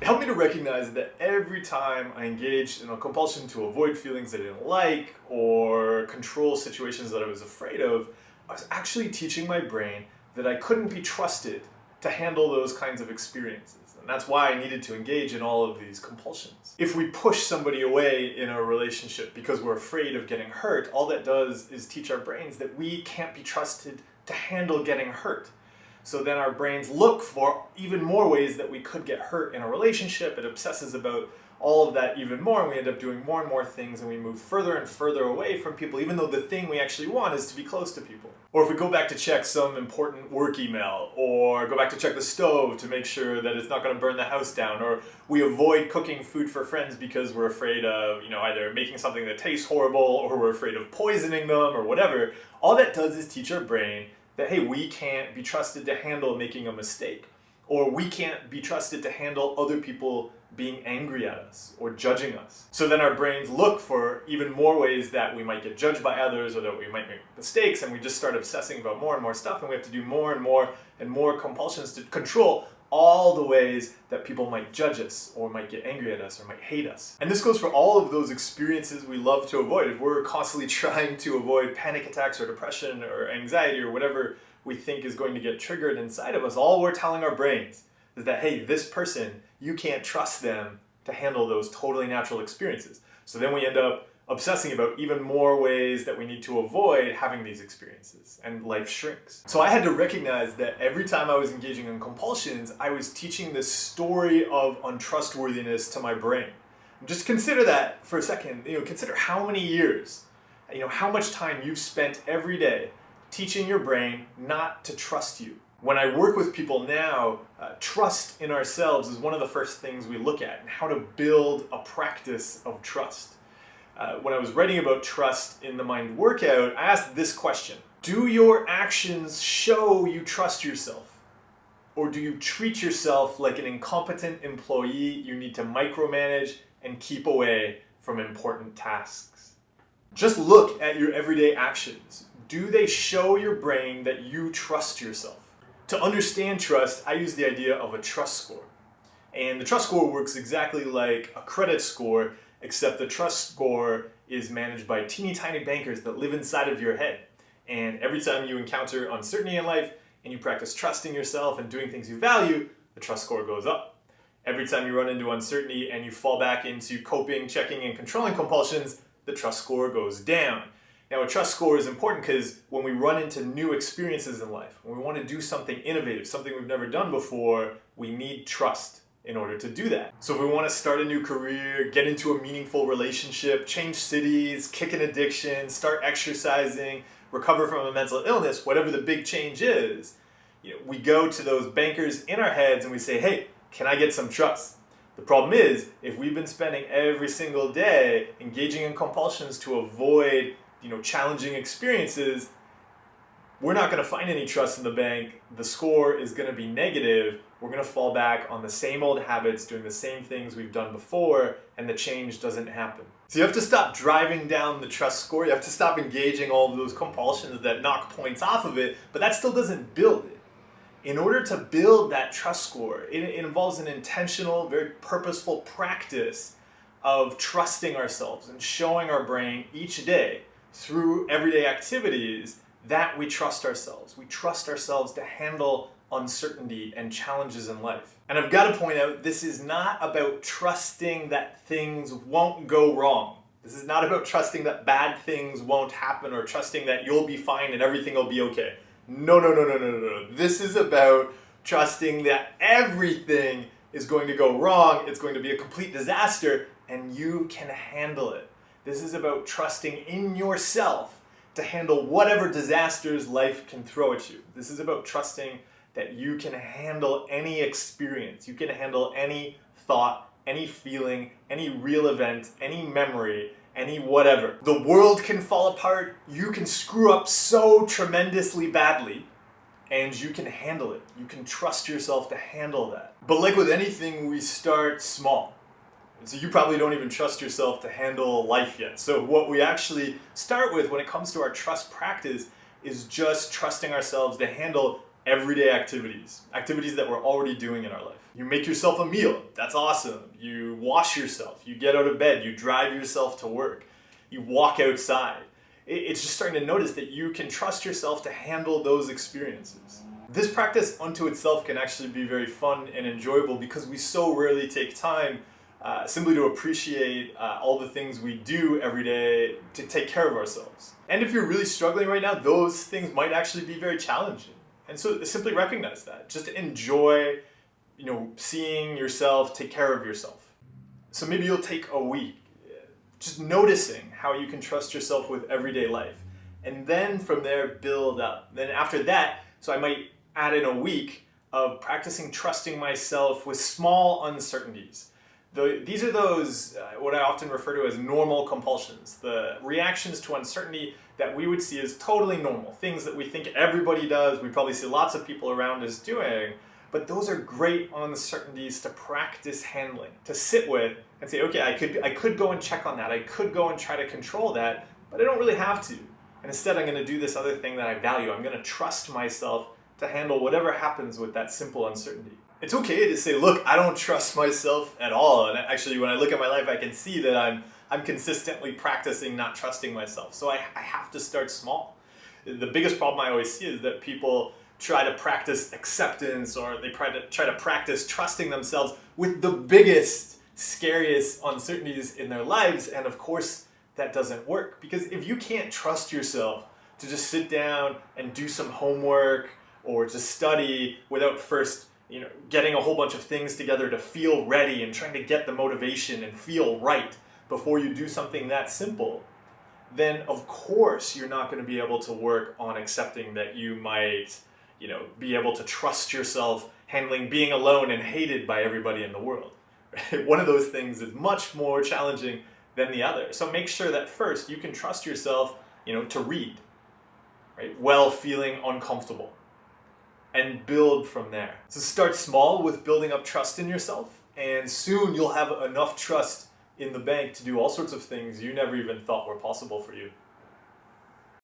It helped me to recognize that every time I engaged in a compulsion to avoid feelings I didn't like or control situations that I was afraid of, I was actually teaching my brain that I couldn't be trusted to handle those kinds of experiences. And that's why I needed to engage in all of these compulsions. If we push somebody away in a relationship because we're afraid of getting hurt, all that does is teach our brains that we can't be trusted to handle getting hurt. So then our brains look for even more ways that we could get hurt in a relationship. It obsesses about all of that even more, and we end up doing more and more things, and we move further and further away from people, even though the thing we actually want is to be close to people. Or if we go back to check some important work email, or go back to check the stove to make sure that it's not going to burn the house down, or we avoid cooking food for friends because we're afraid of, either making something that tastes horrible, or we're afraid of poisoning them, or whatever, all that does is teach our brain that, hey, we can't be trusted to handle making a mistake, or we can't be trusted to handle other people being angry at us or judging us. So then our brains look for even more ways that we might get judged by others or that we might make mistakes, and we just start obsessing about more and more stuff, and we have to do more and more compulsions to control all the ways that people might judge us or might get angry at us or might hate us. And this goes for all of those experiences we love to avoid. If we're constantly trying to avoid panic attacks or depression or anxiety or whatever we think is going to get triggered inside of us, all we're telling our brains is that, hey, this person, you can't trust them to handle those totally natural experiences. So then we end up obsessing about even more ways that we need to avoid having these experiences, and life shrinks. So I had to recognize that every time I was engaging in compulsions, I was teaching this story of untrustworthiness to my brain. Just consider that for a second. Consider how many years, how much time you've spent every day teaching your brain not to trust you. When I work with people now, trust in ourselves is one of the first things we look at, and how to build a practice of trust. When I was writing about trust in the Mind Workout, I asked this question: do your actions show you trust yourself? Or do you treat yourself like an incompetent employee you need to micromanage and keep away from important tasks? Just look at your everyday actions. Do they show your brain that you trust yourself? To understand trust, I use the idea of a trust score. And the trust score works exactly like a credit score, except the trust score is managed by teeny tiny bankers that live inside of your head. And every time you encounter uncertainty in life and you practice trusting yourself and doing things you value, the trust score goes up. Every time you run into uncertainty and you fall back into coping, checking, and controlling compulsions, the trust score goes down. Now, a trust score is important because when we run into new experiences in life, when we want to do something innovative, something we've never done before, we need trust in order to do that. So if we want to start a new career, get into a meaningful relationship, change cities, kick an addiction, start exercising, recover from a mental illness, whatever the big change is, we go to those bankers in our heads and we say, hey, can I get some trust? The problem is, if we've been spending every single day engaging in compulsions to avoid challenging experiences, we're not going to find any trust in the bank. The score is going to be negative. We're going to fall back on the same old habits, doing the same things we've done before, and the change doesn't happen. So you have to stop driving down the trust score. You have to stop engaging all of those compulsions that knock points off of it, but that still doesn't build it. In order to build that trust score, it involves an intentional, very purposeful practice of trusting ourselves and showing our brain each day through everyday activities that we trust ourselves. We trust ourselves to handle uncertainty and challenges in life. And I've got to point out, this is not about trusting that things won't go wrong. This is not about trusting that bad things won't happen or trusting that you'll be fine and everything will be okay. No. This is about trusting that everything is going to go wrong, it's going to be a complete disaster, and you can handle it. This is about trusting in yourself to handle whatever disasters life can throw at you. This is about trusting that you can handle any experience. You can handle any thought, any feeling, any real event, any memory, any whatever. The world can fall apart. You can screw up so tremendously badly, and you can handle it. You can trust yourself to handle that. But like with anything, we start small. So you probably don't even trust yourself to handle life yet. So what we actually start with when it comes to our trust practice is just trusting ourselves to handle everyday activities, activities that we're already doing in our life. You make yourself a meal, that's awesome. You wash yourself, you get out of bed, you drive yourself to work, you walk outside. It's just starting to notice that you can trust yourself to handle those experiences. This practice unto itself can actually be very fun and enjoyable because we so rarely take time simply to appreciate all the things we do every day to take care of ourselves. And if you're really struggling right now, those things might actually be very challenging. And so simply recognize that. Just enjoy, seeing yourself take care of yourself. So maybe you'll take a week just noticing how you can trust yourself with everyday life. And then from there, build up. Then after that, so I might add in a week of practicing trusting myself with small uncertainties. These are those, what I often refer to as normal compulsions, the reactions to uncertainty that we would see as totally normal, things that we think everybody does, we probably see lots of people around us doing, but those are great uncertainties to practice handling, to sit with and say, okay, I could go and check on that, I could go and try to control that, but I don't really have to. And instead I'm going to do this other thing that I value. I'm going to trust myself to handle whatever happens with that simple uncertainty. It's okay to say, look, I don't trust myself at all. And actually, when I look at my life, I can see that I'm consistently practicing not trusting myself. So I have to start small. The biggest problem I always see is that people try to practice acceptance, or they try to practice trusting themselves with the biggest, scariest uncertainties in their lives. And of course, that doesn't work. Because if you can't trust yourself to just sit down and do some homework or to study without first getting a whole bunch of things together to feel ready and trying to get the motivation and feel right before you do something that simple, then of course you're not going to be able to work on accepting that you might, be able to trust yourself handling being alone and hated by everybody in the world. One of those things is much more challenging than the other. So make sure that first you can trust yourself, to read, right? While feeling uncomfortable. And build from there. So start small with building up trust in yourself, and soon you'll have enough trust in the bank to do all sorts of things you never even thought were possible for you.